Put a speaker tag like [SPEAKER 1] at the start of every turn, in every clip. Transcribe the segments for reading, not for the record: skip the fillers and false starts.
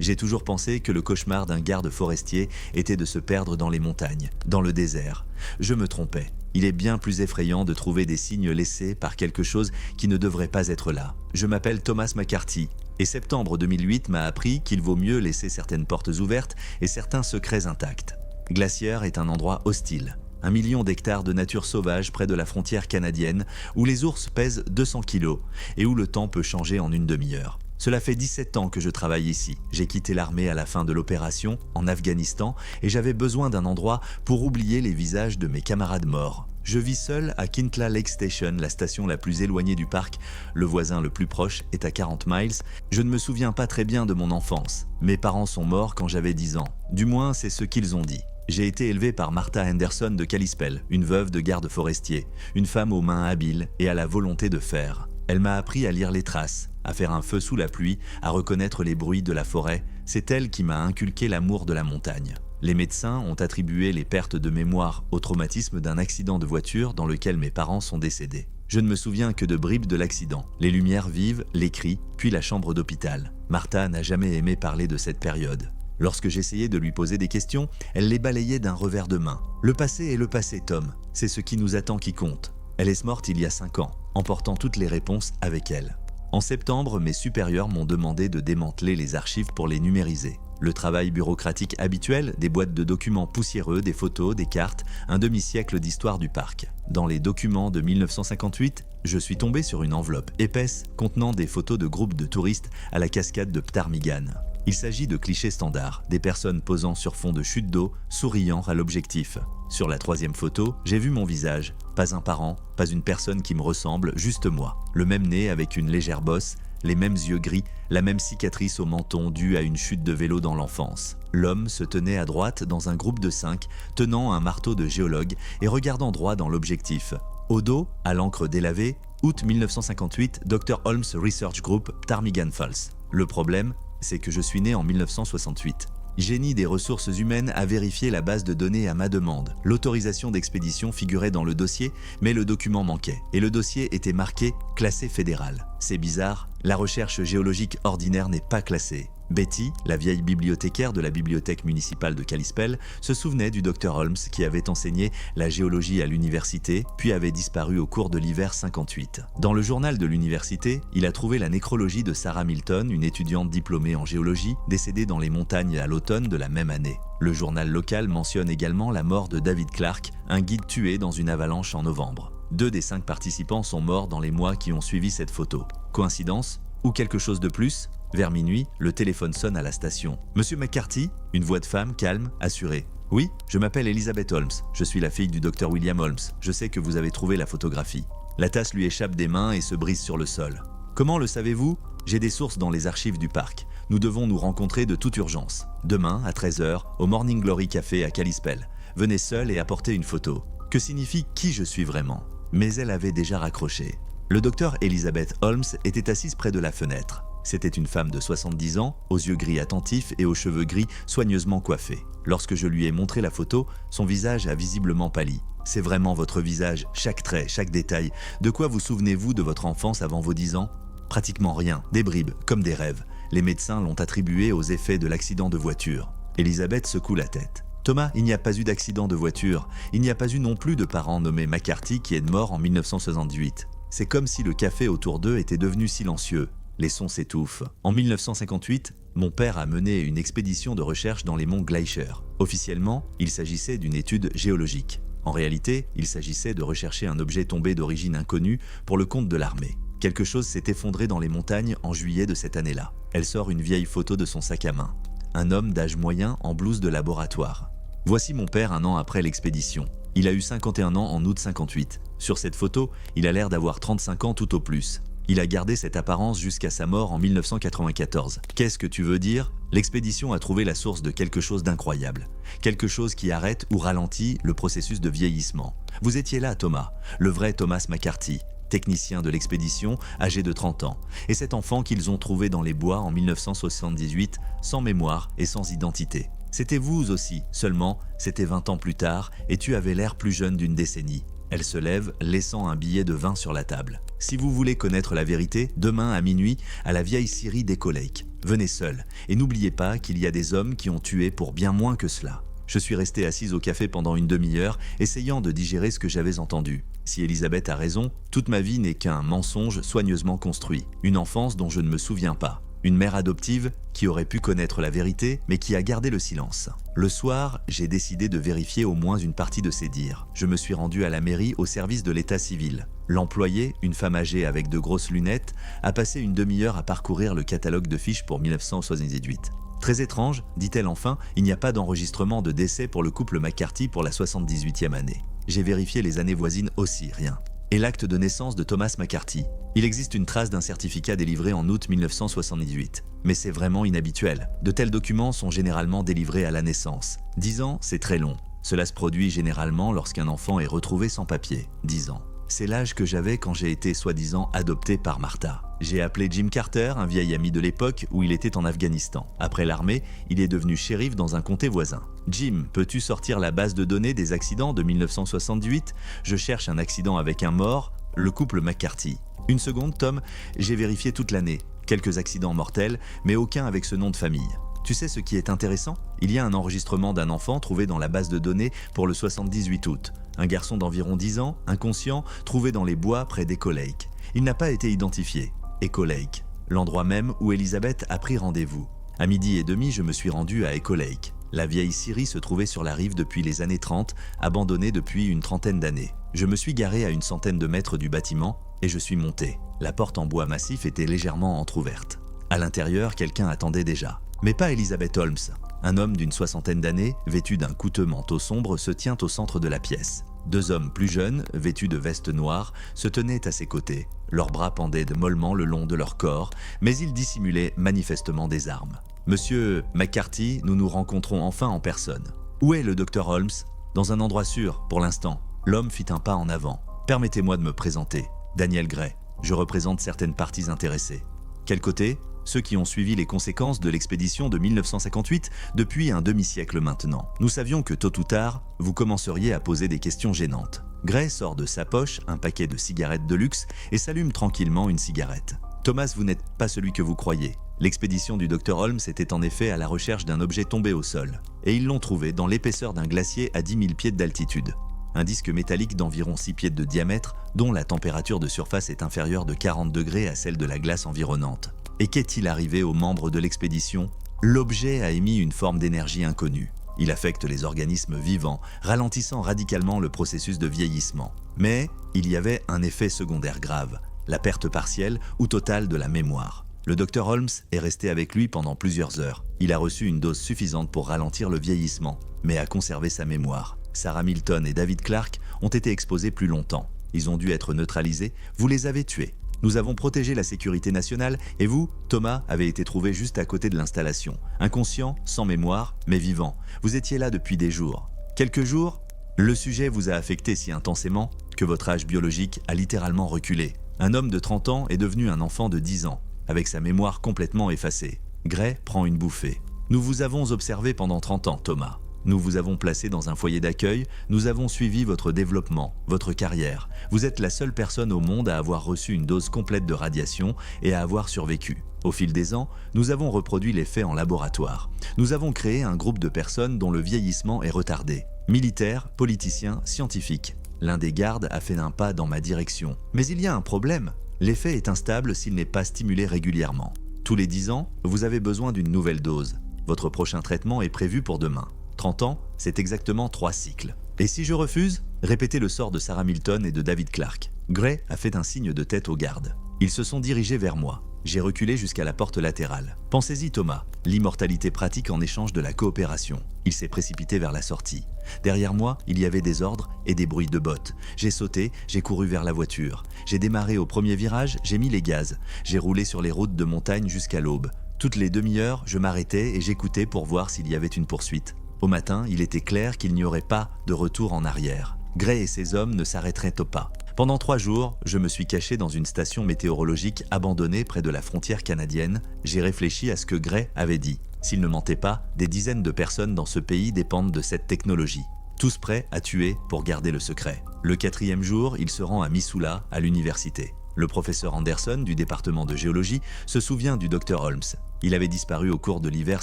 [SPEAKER 1] J'ai toujours pensé que le cauchemar d'un garde forestier était de se perdre dans les montagnes, dans le désert. Je me trompais. Il est bien plus effrayant de trouver des signes laissés par quelque chose qui ne devrait pas être là. Je m'appelle Thomas McCarthy, et septembre 2008 m'a appris qu'il vaut mieux laisser certaines portes ouvertes et certains secrets intacts. Glacier est un endroit hostile. 1 million d'hectares de nature sauvage près de la frontière canadienne, où les ours pèsent 200 kilos et où le temps peut changer en une demi-heure. Cela fait 17 ans que je travaille ici. J'ai quitté l'armée à la fin de l'opération, en Afghanistan, et j'avais besoin d'un endroit pour oublier les visages de mes camarades morts. Je vis seul à Kintla Lake Station, la station la plus éloignée du parc. Le voisin le plus proche est à 40 miles. Je ne me souviens pas très bien de mon enfance. Mes parents sont morts quand j'avais 10 ans. Du moins, c'est ce qu'ils ont dit. J'ai été élevé par Martha Henderson de Kalispell, une veuve de garde forestier, une femme aux mains habiles et à la volonté de faire. Elle m'a appris à lire les traces, à faire un feu sous la pluie, à reconnaître les bruits de la forêt. C'est elle qui m'a inculqué l'amour de la montagne. Les médecins ont attribué les pertes de mémoire au traumatisme d'un accident de voiture dans lequel mes parents sont décédés. Je ne me souviens que de bribes de l'accident, les lumières vives, les cris, puis la chambre d'hôpital. Martha n'a jamais aimé parler de cette période. Lorsque j'essayais de lui poser des questions, elle les balayait d'un revers de main. Le passé est le passé, Tom. C'est ce qui nous attend qui compte. Elle est morte il y a 5 ans, emportant toutes les réponses avec elle. En septembre, mes supérieurs m'ont demandé de démanteler les archives pour les numériser. Le travail bureaucratique habituel, des boîtes de documents poussiéreux, des photos, des cartes, un demi-siècle d'histoire du parc. Dans les documents de 1958, je suis tombé sur une enveloppe épaisse contenant des photos de groupes de touristes à la cascade de Ptarmigan. Il s'agit de clichés standards, des personnes posant sur fond de chute d'eau, souriant à l'objectif. Sur la 3e photo, j'ai vu mon visage. Pas un parent, pas une personne qui me ressemble, juste moi. Le même nez avec une légère bosse, les mêmes yeux gris, la même cicatrice au menton due à une chute de vélo dans l'enfance. L'homme se tenait à droite dans un groupe de 5, tenant un marteau de géologue et regardant droit dans l'objectif. Au dos, à l'encre délavée, août 1958, Dr. Holmes Research Group, Ptarmigan Falls. Le problème, c'est que je suis né en 1968. Génie des ressources humaines a vérifié la base de données à ma demande. L'autorisation d'expédition figurait dans le dossier, mais le document manquait. Et le dossier était marqué « classé fédéral ». C'est bizarre, la recherche géologique ordinaire n'est pas classée. Betty, la vieille bibliothécaire de la bibliothèque municipale de Kalispell, se souvenait du Dr Holmes qui avait enseigné la géologie à l'université, puis avait disparu au cours de l'hiver 58. Dans le journal de l'université, il a trouvé la nécrologie de Sarah Milton, une étudiante diplômée en géologie, décédée dans les montagnes à l'automne de la même année. Le journal local mentionne également la mort de David Clark, un guide tué dans une avalanche en novembre. 2 des 5 participants sont morts dans les mois qui ont suivi cette photo. Coïncidence ? Ou quelque chose de plus ? Vers minuit, le téléphone sonne à la station. « Monsieur McCarthy ?» Une voix de femme, calme, assurée. « Oui, je m'appelle Elizabeth Holmes. Je suis la fille du docteur William Holmes. Je sais que vous avez trouvé la photographie. » La tasse lui échappe des mains et se brise sur le sol. « Comment le savez-vous ? J'ai des sources dans les archives du parc. Nous devons nous rencontrer de toute urgence. Demain, à 13h, au Morning Glory Café à Kalispell. Venez seul et apportez une photo. Que signifie qui je suis vraiment ?» Mais elle avait déjà raccroché. Le docteur Elizabeth Holmes était assise près de la fenêtre. C'était une femme de 70 ans, aux yeux gris attentifs et aux cheveux gris soigneusement coiffés. Lorsque je lui ai montré la photo, son visage a visiblement pâli. « C'est vraiment votre visage, chaque trait, chaque détail. De quoi vous souvenez-vous de votre enfance avant vos 10 ans ? Pratiquement rien, des bribes, comme des rêves. Les médecins l'ont attribué aux effets de l'accident de voiture. » Elisabeth secoue la tête. « Thomas, il n'y a pas eu d'accident de voiture. Il n'y a pas eu non plus de parent nommé McCarthy qui est mort en 1978. C'est comme si le café autour d'eux était devenu silencieux. Les sons s'étouffent. En 1958, mon père a mené une expédition de recherche dans les monts Glacier. Officiellement, il s'agissait d'une étude géologique. En réalité, il s'agissait de rechercher un objet tombé d'origine inconnue pour le compte de l'armée. Quelque chose s'est effondré dans les montagnes en juillet de cette année-là. Elle sort une vieille photo de son sac à main. Un homme d'âge moyen en blouse de laboratoire. Voici mon père un an après l'expédition. Il a eu 51 ans en août 58. Sur cette photo, il a l'air d'avoir 35 ans tout au plus. Il a gardé cette apparence jusqu'à sa mort en 1994. Qu'est-ce que tu veux dire ? L'expédition a trouvé la source de quelque chose d'incroyable. Quelque chose qui arrête ou ralentit le processus de vieillissement. Vous étiez là, Thomas, le vrai Thomas McCarthy, technicien de l'expédition, âgé de 30 ans. Et cet enfant qu'ils ont trouvé dans les bois en 1978, sans mémoire et sans identité. C'était vous aussi, seulement, c'était 20 ans plus tard, et tu avais l'air plus jeune d'une décennie. Elle se lève, laissant un billet de 20 sur la table. Si vous voulez connaître la vérité, demain à minuit, à la vieille scierie d'Echo Lake. Venez seul, et n'oubliez pas qu'il y a des hommes qui ont tué pour bien moins que cela. Je suis resté assise au café pendant une demi-heure, essayant de digérer ce que j'avais entendu. Si Elisabeth a raison, toute ma vie n'est qu'un mensonge soigneusement construit, une enfance dont je ne me souviens pas. Une mère adoptive qui aurait pu connaître la vérité, mais qui a gardé le silence. Le soir, j'ai décidé de vérifier au moins une partie de ses dires. Je me suis rendu à la mairie au service de l'état civil. L'employée, une femme âgée avec de grosses lunettes, a passé une demi-heure à parcourir le catalogue de fiches pour 1978. Très étrange, dit-elle enfin, il n'y a pas d'enregistrement de décès pour le couple McCarthy pour la 78e année. J'ai vérifié les années voisines aussi, rien. Et l'acte de naissance de Thomas McCarthy. Il existe une trace d'un certificat délivré en août 1978. Mais c'est vraiment inhabituel. De tels documents sont généralement délivrés à la naissance. 10 ans, c'est très long. Cela se produit généralement lorsqu'un enfant est retrouvé sans papier. 10 ans. C'est l'âge que j'avais quand j'ai été soi-disant adopté par Martha. J'ai appelé Jim Carter, un vieil ami de l'époque où il était en Afghanistan. Après l'armée, il est devenu shérif dans un comté voisin. Jim, peux-tu sortir la base de données des accidents de 1968 ? Je cherche un accident avec un mort, le couple McCarthy. Une seconde, Tom, j'ai vérifié toute l'année. Quelques accidents mortels, mais aucun avec ce nom de famille. Tu sais ce qui est intéressant ? Il y a un enregistrement d'un enfant trouvé dans la base de données pour le 78 août. Un garçon d'environ 10 ans, inconscient, trouvé dans les bois près d'Echo Lake. Il n'a pas été identifié. Echo Lake, l'endroit même où Elisabeth a pris rendez-vous. À 12h30, je me suis rendu à Echo Lake. La vieille scierie se trouvait sur la rive depuis les années 30, abandonnée depuis une trentaine d'années. Je me suis garé à une centaine de mètres du bâtiment et je suis monté. La porte en bois massif était légèrement entr'ouverte. À l'intérieur, quelqu'un attendait déjà. Mais pas Elizabeth Holmes. Un homme d'une soixantaine d'années, vêtu d'un coûteux manteau sombre, se tient au centre de la pièce. 2 hommes plus jeunes, vêtus de vestes noires, se tenaient à ses côtés. Leurs bras pendaient mollement le long de leur corps, mais ils dissimulaient manifestement des armes. « Monsieur McCarthy, nous nous rencontrons enfin en personne. Où est le docteur Holmes ? Dans un endroit sûr, pour l'instant. » L'homme fit un pas en avant. « Permettez-moi de me présenter. Daniel Gray. Je représente certaines parties intéressées. » Quel côté ? Ceux qui ont suivi les conséquences de l'expédition de 1958 depuis un demi-siècle maintenant. Nous savions que tôt ou tard, vous commenceriez à poser des questions gênantes. Gray sort de sa poche un paquet de cigarettes de luxe et s'allume tranquillement une cigarette. Thomas, vous n'êtes pas celui que vous croyez. L'expédition du Dr Holmes était en effet à la recherche d'un objet tombé au sol. Et ils l'ont trouvé dans l'épaisseur d'un glacier à 10 000 pieds d'altitude. Un disque métallique d'environ 6 pieds de diamètre, dont la température de surface est inférieure de 40 degrés à celle de la glace environnante. Et qu'est-il arrivé aux membres de l'expédition ? L'objet a émis une forme d'énergie inconnue. Il affecte les organismes vivants, ralentissant radicalement le processus de vieillissement. Mais il y avait un effet secondaire grave, la perte partielle ou totale de la mémoire. Le Dr Holmes est resté avec lui pendant plusieurs heures. Il a reçu une dose suffisante pour ralentir le vieillissement, mais a conservé sa mémoire. Sarah Milton et David Clark ont été exposés plus longtemps. Ils ont dû être neutralisés, vous les avez tués. Nous avons protégé la sécurité nationale et vous, Thomas, avez été trouvé juste à côté de l'installation. Inconscient, sans mémoire, mais vivant. Vous étiez là depuis des jours. Quelques jours, le sujet vous a affecté si intensément que votre âge biologique a littéralement reculé. Un homme de 30 ans est devenu un enfant de 10 ans, avec sa mémoire complètement effacée. Gray prend une bouffée. Nous vous avons observé pendant 30 ans, Thomas. Nous vous avons placé dans un foyer d'accueil, nous avons suivi votre développement, votre carrière. Vous êtes la seule personne au monde à avoir reçu une dose complète de radiation et à avoir survécu. Au fil des ans, nous avons reproduit les faits en laboratoire. Nous avons créé un groupe de personnes dont le vieillissement est retardé. Militaires, politiciens, scientifiques. L'un des gardes a fait un pas dans ma direction. Mais il y a un problème. L'effet est instable s'il n'est pas stimulé régulièrement. Tous les 10 ans, vous avez besoin d'une nouvelle dose. Votre prochain traitement est prévu pour demain. 30 ans, c'est exactement 3 cycles. Et si je refuse ? Répétez le sort de Sarah Milton et de David Clark. Gray a fait un signe de tête aux gardes. Ils se sont dirigés vers moi. J'ai reculé jusqu'à la porte latérale. Pensez-y, Thomas. L'immortalité pratique en échange de la coopération. Il s'est précipité vers la sortie. Derrière moi, il y avait des ordres et des bruits de bottes. J'ai sauté, j'ai couru vers la voiture. J'ai démarré au premier virage, j'ai mis les gaz. J'ai roulé sur les routes de montagne jusqu'à l'aube. Toutes les demi-heures, je m'arrêtais et j'écoutais pour voir s'il y avait une poursuite. Au matin, il était clair qu'il n'y aurait pas de retour en arrière. Gray et ses hommes ne s'arrêteraient pas. Pendant 3 jours, je me suis caché dans une station météorologique abandonnée près de la frontière canadienne. J'ai réfléchi à ce que Gray avait dit. S'il ne mentait pas, des dizaines de personnes dans ce pays dépendent de cette technologie. Tous prêts à tuer pour garder le secret. Le 4e jour, il se rend à Missoula, à l'université. Le professeur Anderson du département de géologie se souvient du Dr Holmes. Il avait disparu au cours de l'hiver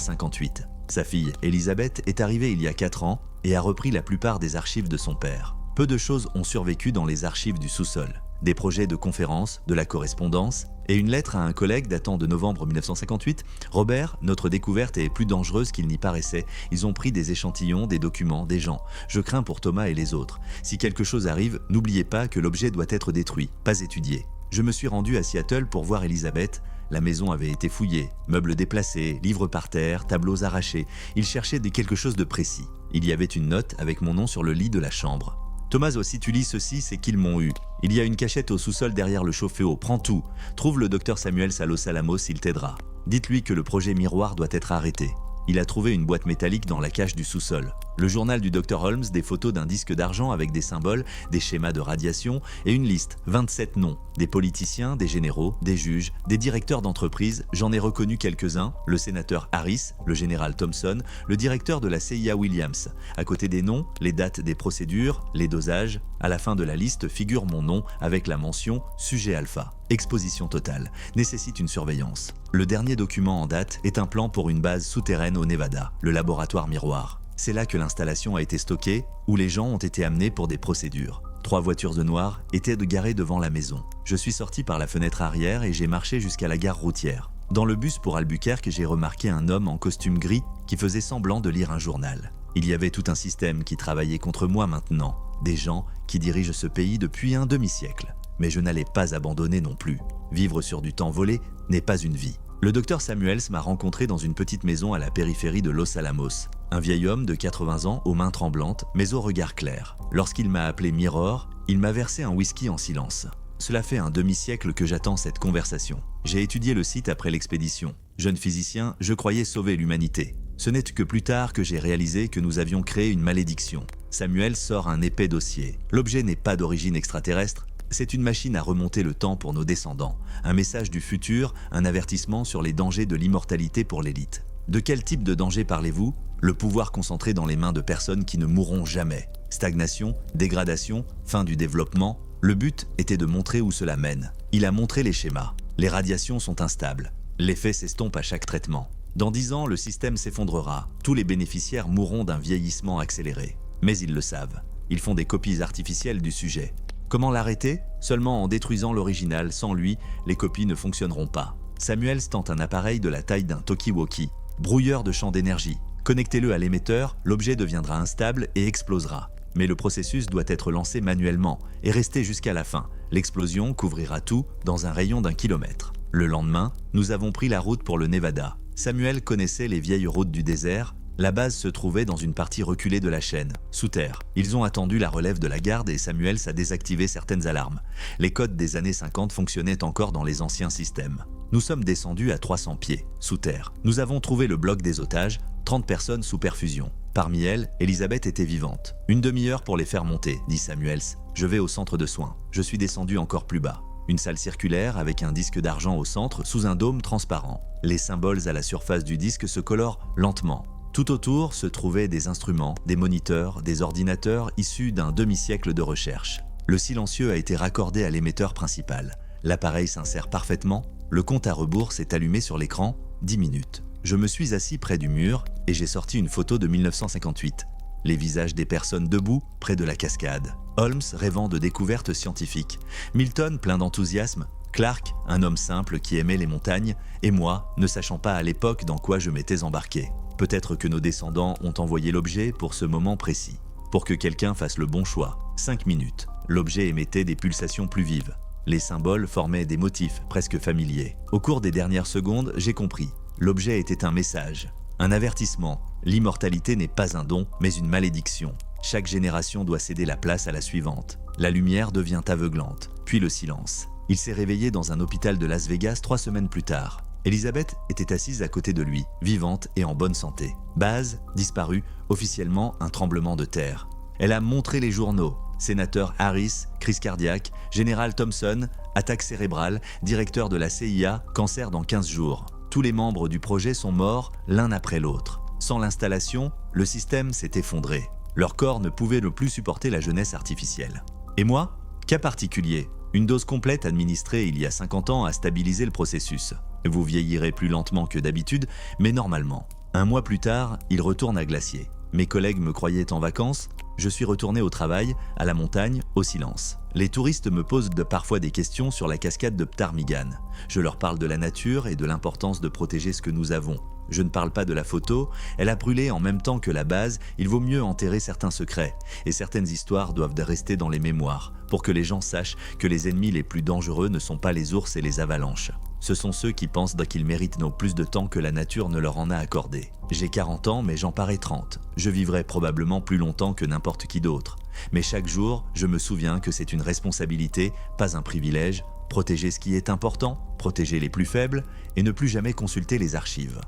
[SPEAKER 1] 58. Sa fille, Elisabeth, est arrivée il y a 4 ans et a repris la plupart des archives de son père. Peu de choses ont survécu dans les archives du sous-sol. Des projets de conférences, de la correspondance et une lettre à un collègue datant de novembre 1958. Robert, notre découverte est plus dangereuse qu'il n'y paraissait. Ils ont pris des échantillons, des documents, des gens. Je crains pour Thomas et les autres. Si quelque chose arrive, n'oubliez pas que l'objet doit être détruit, pas étudié. Je me suis rendu à Seattle pour voir Elisabeth. La maison avait été fouillée, meubles déplacés, livres par terre, tableaux arrachés. Ils cherchaient quelque chose de précis. Il y avait une note avec mon nom sur le lit de la chambre. Thomas, aussi tu lis ceci, c'est qu'ils m'ont eu. Il y a une cachette au sous-sol derrière le chauffe-eau, prends tout. Trouve le docteur Samuels à Los Alamos, il t'aidera. Dites-lui que le projet Miroir doit être arrêté. Il a trouvé une boîte métallique dans la cage du sous-sol. Le journal du Dr Holmes, des photos d'un disque d'argent avec des symboles, des schémas de radiation et une liste, 27 noms. Des politiciens, des généraux, des juges, des directeurs d'entreprise, j'en ai reconnu quelques-uns, le sénateur Harris, le général Thompson, le directeur de la CIA Williams. À côté des noms, les dates des procédures, les dosages. À la fin de la liste figure mon nom avec la mention « Sujet alpha ». Exposition totale, nécessite une surveillance. Le dernier document en date est un plan pour une base souterraine au Nevada, le laboratoire Miroir. C'est là que l'installation a été stockée, où les gens ont été amenés pour des procédures. 3 voitures de noir étaient garées devant la maison. Je suis sorti par la fenêtre arrière et j'ai marché jusqu'à la gare routière. Dans le bus pour Albuquerque, j'ai remarqué un homme en costume gris qui faisait semblant de lire un journal. Il y avait tout un système qui travaillait contre moi maintenant. Des gens qui dirigent ce pays depuis un demi-siècle. Mais je n'allais pas abandonner non plus. Vivre sur du temps volé n'est pas une vie. Le docteur Samuels m'a rencontré dans une petite maison à la périphérie de Los Alamos. Un vieil homme de 80 ans aux mains tremblantes, mais au regard clair. Lorsqu'il m'a appelé Mirror, il m'a versé un whisky en silence. Cela fait un demi-siècle que j'attends cette conversation. J'ai étudié le site après l'expédition. Jeune physicien, je croyais sauver l'humanité. Ce n'est que plus tard que j'ai réalisé que nous avions créé une malédiction. Samuel sort un épais dossier. L'objet n'est pas d'origine extraterrestre. C'est une machine à remonter le temps pour nos descendants. Un message du futur, un avertissement sur les dangers de l'immortalité pour l'élite. De quel type de danger parlez-vous? Le pouvoir concentré dans les mains de personnes qui ne mourront jamais. Stagnation, dégradation, fin du développement. Le but était de montrer où cela mène. Il a montré les schémas. Les radiations sont instables. L'effet s'estompe à chaque traitement. Dans 10 ans, le système s'effondrera. Tous les bénéficiaires mourront d'un vieillissement accéléré. Mais ils le savent. Ils font des copies artificielles du sujet. Comment l'arrêter? Seulement en détruisant l'original. Sans lui, les copies ne fonctionneront pas. Samuels tente un appareil de la taille d'un talkie-walkie. Brouilleur de champ d'énergie. Connectez-le à l'émetteur, l'objet deviendra instable et explosera. Mais le processus doit être lancé manuellement et rester jusqu'à la fin. L'explosion couvrira tout dans un rayon d'1 kilomètre. Le lendemain, nous avons pris la route pour le Nevada. Samuel connaissait les vieilles routes du désert. La base se trouvait dans une partie reculée de la chaîne, sous terre. Ils ont attendu la relève de la garde et Samuels a désactivé certaines alarmes. Les codes des années 50 fonctionnaient encore dans les anciens systèmes. Nous sommes descendus à 300 pieds, sous terre. Nous avons trouvé le bloc des otages, 30 personnes sous perfusion. Parmi elles, Elisabeth était vivante. Une demi-heure pour les faire monter, dit Samuels. Je vais au centre de soins. Je suis descendu encore plus bas. Une salle circulaire avec un disque d'argent au centre sous un dôme transparent. Les symboles à la surface du disque se colorent lentement. Tout autour se trouvaient des instruments, des moniteurs, des ordinateurs issus d'un demi-siècle de recherche. Le silencieux a été raccordé à l'émetteur principal. L'appareil s'insère parfaitement. Le compte à rebours s'est allumé sur l'écran. 10 minutes. Je me suis assis près du mur et j'ai sorti une photo de 1958. Les visages des personnes debout près de la cascade. Holmes rêvant de découvertes scientifiques. Milton plein d'enthousiasme. Clark, un homme simple qui aimait les montagnes. Et moi, ne sachant pas à l'époque dans quoi je m'étais embarqué. Peut-être que nos descendants ont envoyé l'objet pour ce moment précis. Pour que quelqu'un fasse le bon choix. 5 minutes. L'objet émettait des pulsations plus vives. Les symboles formaient des motifs presque familiers. Au cours des dernières secondes, j'ai compris. L'objet était un message, un avertissement. L'immortalité n'est pas un don, mais une malédiction. Chaque génération doit céder la place à la suivante. La lumière devient aveuglante, puis le silence. Il s'est réveillé dans un hôpital de Las Vegas 3 semaines plus tard. Elisabeth était assise à côté de lui, vivante et en bonne santé. Baz, disparu, officiellement un tremblement de terre. Elle a montré les journaux. Sénateur Harris, crise cardiaque, général Thompson, attaque cérébrale, directeur de la CIA, cancer dans 15 jours. Tous les membres du projet sont morts l'un après l'autre. Sans l'installation, le système s'est effondré. Leur corps ne pouvait ne plus supporter la jeunesse artificielle. Et moi? Cas particulier. Une dose complète administrée il y a 50 ans a stabilisé le processus. Vous vieillirez plus lentement que d'habitude, mais normalement. Un mois plus tard, il retourne à Glacier. Mes collègues me croyaient en vacances, je suis retourné au travail, à la montagne, au silence. Les touristes me posent parfois des questions sur la cascade de Ptarmigan. Je leur parle de la nature et de l'importance de protéger ce que nous avons. Je ne parle pas de la photo, elle a brûlé en même temps que la base, il vaut mieux enterrer certains secrets. Et certaines histoires doivent rester dans les mémoires, pour que les gens sachent que les ennemis les plus dangereux ne sont pas les ours et les avalanches. Ce sont ceux qui pensent qu'ils méritent plus de temps que la nature ne leur en a accordé. J'ai 40 ans, mais j'en parais 30. Je vivrai probablement plus longtemps que n'importe qui d'autre. Mais chaque jour, je me souviens que c'est une responsabilité, pas un privilège. Protéger ce qui est important, protéger les plus faibles et ne plus jamais consulter les archives.